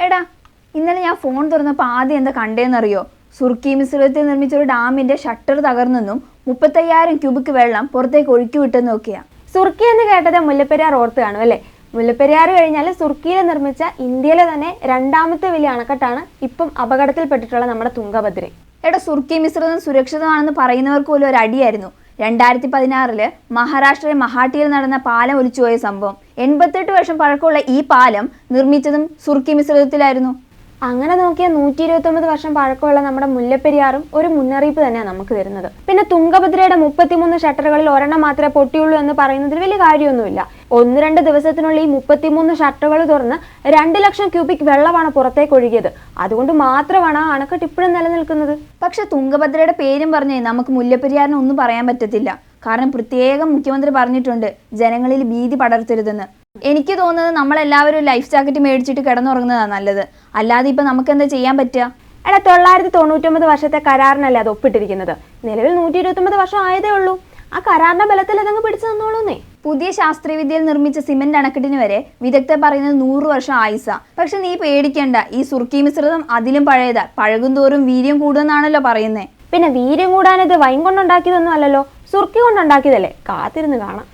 ഹായ്ഡാ, ഇന്നലെ ഞാൻ ഫോൺ തുറന്നപ്പോൾ ആദ്യം എന്താ കണ്ടേന്നറിയോ? സുർക്കി മിശ്രിതത്തിൽ നിർമ്മിച്ച ഒരു ഡാമിന്റെ ഷട്ടർ തകർന്നെന്നും 35,000 ക്യൂബിക് വെള്ളം പുറത്തേക്ക് ഒഴുക്കി വിട്ടെന്ന് നോക്കിയാ. സുർക്കി എന്ന് കേട്ടത് മുല്ലപ്പെരിയാർ ഓർത്ത് കാണും അല്ലേ? മുല്ലപ്പെരിയാർ കഴിഞ്ഞാൽ സുർക്കിയിൽ നിർമ്മിച്ച ഇന്ത്യയിലെ തന്നെ രണ്ടാമത്തെ വലിയ അണക്കെട്ടാണ് ഇപ്പം അപകടത്തിൽപ്പെട്ടിട്ടുള്ള നമ്മുടെ തുംഗഭദ്ര. എടാ, സുർക്കി മിശ്രിതം സുരക്ഷിതമാണെന്ന് പറയുന്നവർക്ക് പോലും ഒരു അടിയായിരുന്നു 2016 മഹാരാഷ്ട്രയിലെ മഹാട്ടിയിൽ നടന്ന പാലം ഒലിച്ചുപോയ സംഭവം. 88 വർഷം പഴക്കമുള്ള ഈ പാലം നിർമ്മിച്ചതും സുർക്കി മിശ്രിതത്തിലായിരുന്നു. അങ്ങനെ നോക്കിയാൽ 129 വർഷം പഴക്കമുള്ള നമ്മുടെ മുല്ലപ്പെരിയാറും ഒരു മുന്നറിയിപ്പ് തന്നെയാണ് നമുക്ക് തരുന്നത്. പിന്നെ തുംഗഭദ്രയുടെ 33 ഷട്ടറുകളിൽ ഒരെണ്ണം മാത്രമേ പൊട്ടിയുള്ളൂ എന്ന് പറയുന്നതിൽ വലിയ കാര്യമൊന്നുമില്ല. 1-2 ദിവസത്തിനുള്ളിൽ ഈ 33 ഷട്ടറുകൾ തുറന്ന് 2 ലക്ഷം ക്യൂബിക് വെള്ളമാണ് പുറത്തേക്ക് ഒഴുകിയത്. അതുകൊണ്ട് മാത്രമാണ് ആ അണക്കെട്ട് ഇപ്പോഴും നിലനിൽക്കുന്നത്. പക്ഷെ തുംഗഭദ്രയുടെ പേരും പറഞ്ഞേ നമുക്ക് മുല്ലപ്പെരിയാറിന് ഒന്നും പറയാൻ പറ്റത്തില്ല. കാരണം പ്രത്യേകം മുഖ്യമന്ത്രി പറഞ്ഞിട്ടുണ്ട് ജനങ്ങളിൽ ഭീതി പടർത്തരുതെന്ന്. എനിക്ക് തോന്നുന്നത് നമ്മളെല്ലാവരും ലൈഫ് ജാക്കറ്റ് മേടിച്ചിട്ട് കിടന്നുറങ്ങുന്നതാണ് നല്ലത്. അല്ലാതെ ഇപ്പൊ നമുക്ക് എന്താ ചെയ്യാൻ പറ്റുക? എടാ, 999 വർഷത്തെ കരാറിനല്ലേ അത് ഒപ്പിട്ടിരിക്കുന്നത്. നിലവിൽ 129 വർഷം ആയതേ ഉള്ളൂ. ആ കരാറിന്റെ ബലത്തിൽ അതങ്ങ് പിടിച്ചു തന്നോളൂന്നേ. പുതിയ ശാസ്ത്രീയ വിദ്യയിൽ നിർമ്മിച്ച സിമന്റ് അണക്കെട്ടിന് വരെ വിദഗ്ധർ പറയുന്നത് 100 വർഷം ആയുസ. പക്ഷെ നീ പേടിക്കണ്ട, ഈ സുർക്കി മിശ്രിതം അതിലും പഴയതാ. പഴകും തോറും വീര്യം കൂടുമെന്നാണല്ലോ പറയുന്നേ. പിന്നെ വീര്യം കൂടാനത് വൈൻ കൊണ്ടുണ്ടാക്കിയതൊന്നും അല്ലല്ലോ, സുർക്കി കൊണ്ടുണ്ടാക്കിയതല്ലേ. കാത്തിരുന്ന് കാണാം.